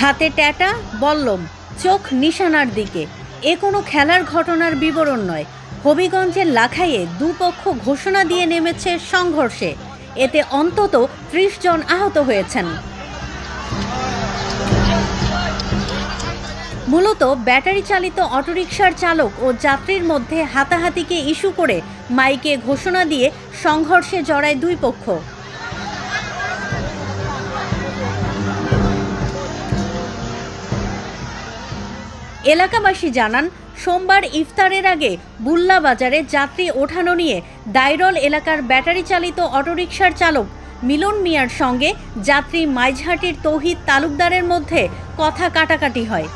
হাতে ট্যাটা, বল্লম, চোখ নিশানার দিকে। এ কোনো খেলার ঘটনার বিবরণ নয়। হবিগঞ্জের লাখাইয়ে দুপক্ষ ঘোষণা দিয়ে নেমেছে সংঘর্ষে। এতে অন্তত ৩০ জন আহত হয়েছেন। মূলত ব্যাটারি চালিত অটোরিকশার চালক ও যাত্রীর মধ্যে হাতাহাতিকে ইস্যু করে মাইকে ঘোষণা দিয়ে সংঘর্ষে জড়ায় দুই পক্ষ। এলাকাবাসী জানান, সোমবার ইফতারের আগে বুল্লা বাজারে যাত্রী ওঠানো নিয়ে দাইরল এলাকার ব্যাটারি চালিত অটোরিকশার চালক মিলন মিয়ার সঙ্গে যাত্রী মাইজহাটির তৌহিদ তালুকদারের মধ্যে কথা কাটাকাটি হয়।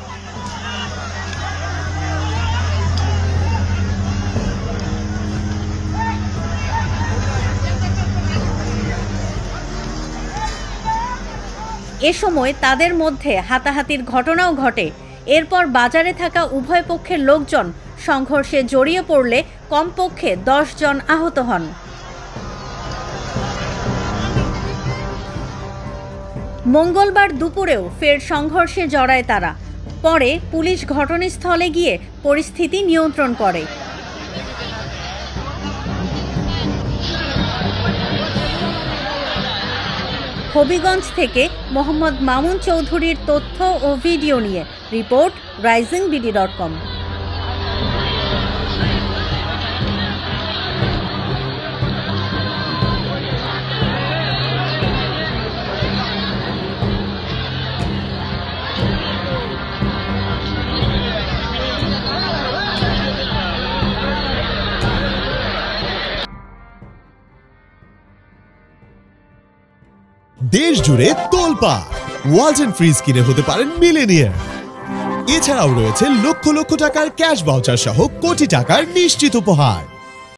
এ সময় তাদের মধ্যে হাতাহাতির ঘটনাও ঘটে। এরপর বাজারে থাকা উভয় পক্ষের লোকজন সংঘর্ষে জড়িয়ে পড়লে কমপক্ষে 10 জন আহত হন। মঙ্গলবার দুপুরেও ফের সংঘর্ষে জড়ায় তারা। পরে পুলিশ ঘটনাস্থলে গিয়ে পরিস্থিতি নিয়ন্ত্রণ করে। হবিগঞ্জ থেকে মোহাম্মদ মামুন চৌধুরীর তথ্য ও ভিডিও নিয়ে রিপোর্ট risingBD.com। দেশ জুড়ে তোলপাড়, ওয়ালটন ফ্রিজ কিনে হতে পারেন মিলেনিয়ার। এছাড়াও রয়েছে লক্ষ লক্ষ টাকার ক্যাশ ভাউচার সহ কোটি টাকার নিশ্চিত উপহার।